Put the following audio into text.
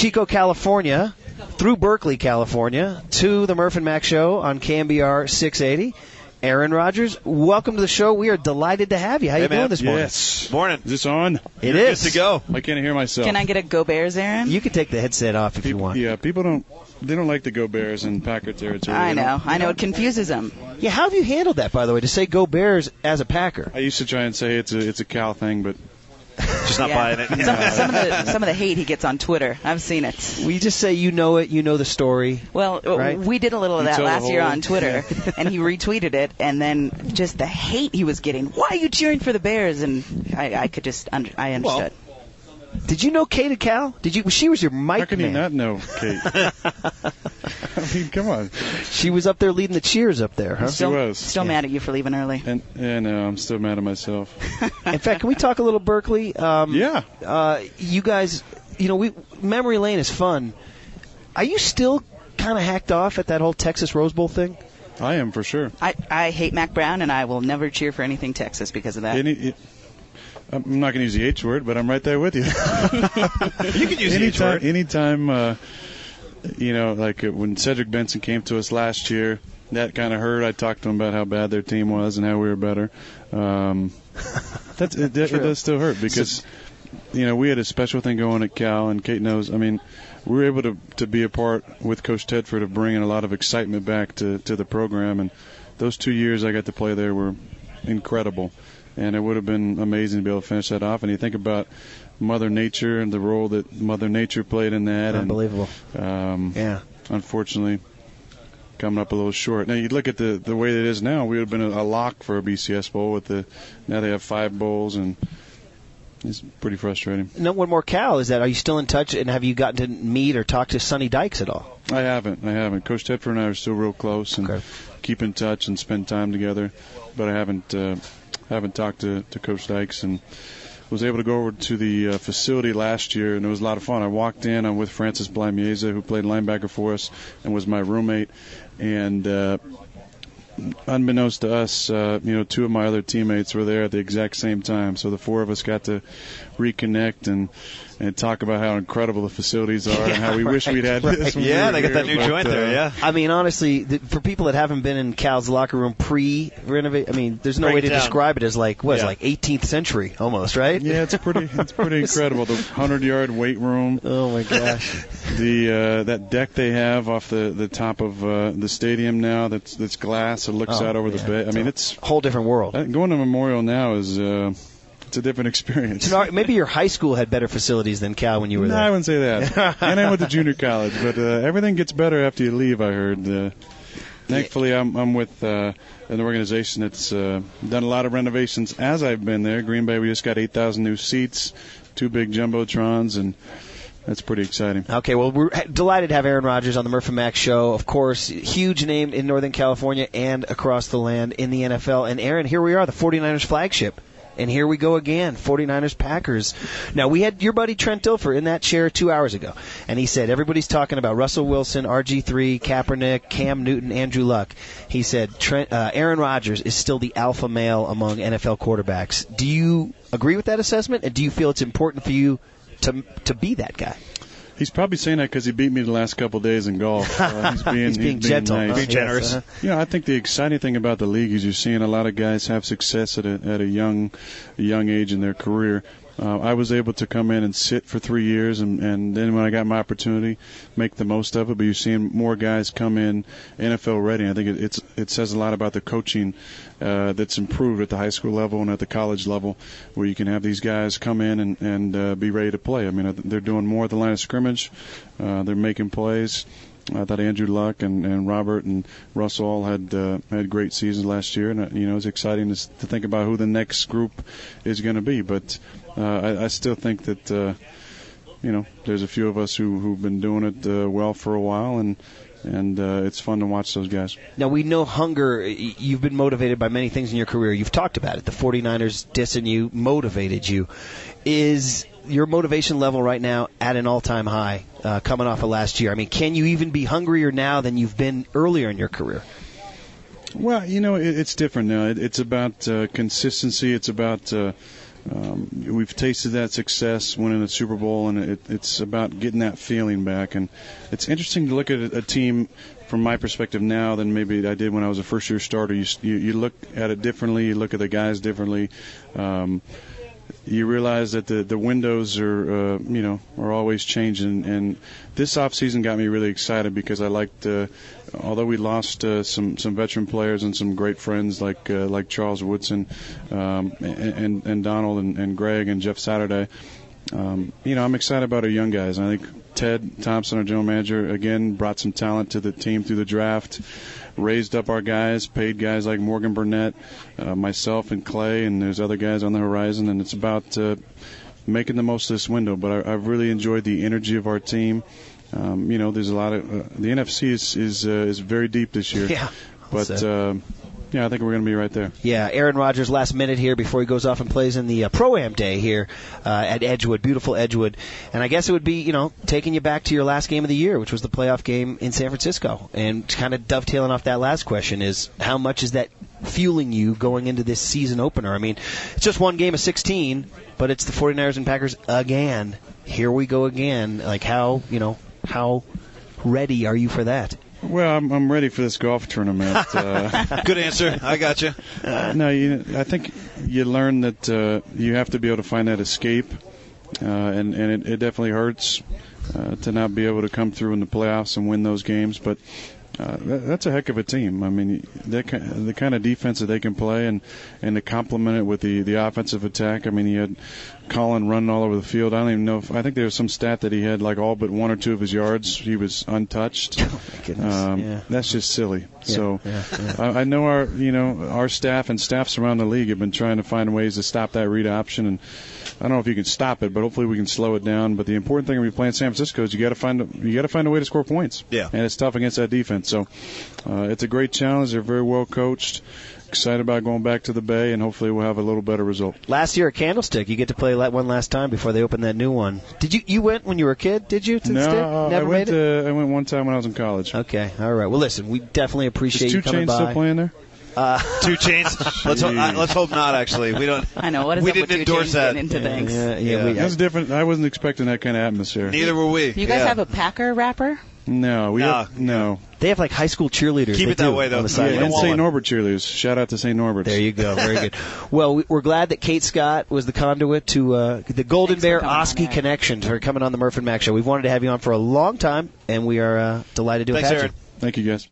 Chico, California, through Berkeley, California, to the Murph and Mac Show on KMBR 680. Aaron Rodgers, welcome to the show. We are delighted to have you. How you doing this morning? Yes. Morning. Is this on? It is. Good to go. I can't hear myself. Can I get a Go Bears, Aaron? You can take the headset off if you want. Yeah, people don't like the Go Bears in Packer territory. I know. It confuses them. Yeah, how have you handled that, by the way, to say Go Bears as a Packer? I used to try and say it's a Cal thing, but just not buying it. Some of the hate he gets on Twitter, I've seen it. We just say you know it, you know the story. Well, right? We did a little of that last year on Twitter, and he retweeted it, and then just the hate he was getting. Why are you cheering for the Bears? And I understood. Well, did you know Kate at Cal? She was your mic How can man. you not know Kate? I mean, come on. She was up there leading the cheers up there, huh? She was. Still mad at you for leaving early. And I'm still mad at myself. In fact, can we talk a little Berkeley? Yeah. You guys, memory lane is fun. Are you still kind of hacked off at that whole Texas Rose Bowl thing? I am, for sure. I hate Mac Brown, and I will never cheer for anything Texas because of that. I'm not going to use the H word, but I'm right there with you. You can use the H word. Anytime, like when Cedric Benson came to us last year, that kind of hurt. I talked to him about how bad their team was and how we were better. It does still hurt because, we had a special thing going at Cal, and Kate knows. I mean, we were able to be a part with Coach Tedford of bringing a lot of excitement back to the program, and those 2 years I got to play there were incredible. And it would have been amazing to be able to finish that off. And you think about Mother Nature and the role that Mother Nature played in that. Unbelievable. And, unfortunately, coming up a little short. Now, you look at the way it is now, we would have been a lock for a BCS bowl. Now they have 5 bowls, and it's pretty frustrating. No, one more, Cal, is that are you still in touch, and have you gotten to meet or talk to Sonny Dykes at all? I haven't. Coach Tedford and I are still real close and keep in touch and spend time together. But I haven't talked to Coach Dykes, and was able to go over to the facility last year, and it was a lot of fun. I walked in, I'm with Francis Blamieza, who played linebacker for us and was my roommate, and unbeknownst to us, 2 of my other teammates were there at the exact same time, so the 4 of us got to reconnect and talk about how incredible the facilities are and how we wish we'd had this. Yeah, they got that new joint there, yeah. I mean, honestly, for people that haven't been in Cal's locker room pre-renovate, I mean, there's no way to describe it as like 18th century almost, right? Yeah, it's pretty incredible. The 100-yard weight room. Oh, my gosh. That deck they have off the top of the stadium now that's glass. It looks out over the bay. I mean, it's a whole different world. Going to Memorial now is it's a different experience. Maybe your high school had better facilities than Cal when you were there. No, I wouldn't say that. And I went to junior college, but everything gets better after you leave, I heard. Thankfully, I'm with an organization that's done a lot of renovations as I've been there. Green Bay, we just got 8,000 new seats, 2 big jumbotrons, and that's pretty exciting. Okay, well, we're delighted to have Aaron Rodgers on the Murph and Mac Show. Of course, huge name in Northern California and across the land in the NFL. And, Aaron, here we are, the 49ers flagship. And here we go again, 49ers Packers. Now, we had your buddy Trent Dilfer in that chair 2 hours ago, and he said everybody's talking about Russell Wilson, RG3, Kaepernick, Cam Newton, Andrew Luck. He said Aaron Rodgers is still the alpha male among NFL quarterbacks. Do you agree with that assessment, and do you feel it's important for you to be that guy? He's probably saying that because he beat me the last couple of days in golf. He's being gentle, nice. Being generous. I think the exciting thing about the league is you're seeing a lot of guys have success at a young age in their career. I was able to come in and sit for 3 years, and then when I got my opportunity, make the most of it. But you're seeing more guys come in NFL ready. I think it says a lot about the coaching that's improved at the high school level and at the college level, where you can have these guys come in and be ready to play. I mean, they're doing more at the line of scrimmage. They're making plays. I thought Andrew Luck and Robert and Russell all had great seasons last year, and it's exciting to think about who the next group is going to be. But I still think that there's a few of us who've been doing it well for a while, and it's fun to watch those guys. Now, we know hunger. You've been motivated by many things in your career. You've talked about it. The 49ers dissing you motivated you. Is your motivation level right now at an all-time high coming off of last year? I mean, can you even be hungrier now than you've been earlier in your career? Well, it's different now. It's about consistency. It's about we've tasted that success winning the Super Bowl, and it's about getting that feeling back. And it's interesting to look at a team from my perspective now than maybe I did when I was a first-year starter. You look at it differently. You look at the guys differently. You realize that the windows are always changing. And this offseason got me really excited because I liked, although we lost some veteran players and some great friends like Charles Woodson and Donald and Greg and Jeff Saturday, I'm excited about our young guys. And I think Ted Thompson, our general manager, again brought some talent to the team through the draft. Raised up our guys, paid guys like Morgan Burnett, myself and Clay, and there's other guys on the horizon, and it's about making the most of this window. But I've really enjoyed the energy of our team. There's a lot of the NFC is very deep this year. Yeah. But I think we're going to be right there. Yeah, Aaron Rodgers, last minute here before he goes off and plays in the Pro-Am Day here at Edgewood, beautiful Edgewood. And I guess it would be, taking you back to your last game of the year, which was the playoff game in San Francisco. And kind of dovetailing off that last question is, how much is that fueling you going into this season opener? I mean, it's just one game of 16, but it's the 49ers and Packers again. Here we go again. Like, how ready are you for that? Well, I'm ready for this golf tournament. Good answer. I got you. I think you learn that you have to be able to find that escape, and it definitely hurts to not be able to come through in the playoffs and win those games. But that's a heck of a team. I mean, the kind of defense that they can play and to complement it with the offensive attack. I mean, he had Colin running all over the field. I don't even know I think there was some stat that he had like all but one or two of his yards. He was untouched. Oh, my goodness. That's just silly. Yeah, so yeah. I know our staff and staffs around the league have been trying to find ways to stop that read option, and I don't know if you can stop it, but hopefully we can slow it down. But the important thing when you play in San Francisco is you got to find a way to score points. Yeah. And it's tough against that defense. So it's a great challenge. They're very well coached. Excited about going back to the Bay, and hopefully we'll have a little better result. Last year at Candlestick, you get to play one last time before they open that new one. Did you went when you were a kid? Did you? No, Never made it? I went one time when I was in college. Okay, all right. Well, listen, we definitely appreciate Is you coming 2 by. Chainz still playing there? 2 Chainz. Let's hope not. Actually, we don't. I know. What is we up with didn't 2 endorse Chainz that. getting into things? Yeah. That was different. I wasn't expecting that kind of atmosphere. Neither were we. You guys have a Packer rapper? No, no. They have like high school cheerleaders. Keep it that way, though. On the side. And St. Norbert cheerleaders. Shout out to St. Norbert. There you go. Very good. Well, we're glad that Kate Scott was the conduit to the Golden Bear Oski connection to her coming on the Murph and Mac show. We've wanted to have you on for a long time, and we are delighted to have had you. Thank you, guys.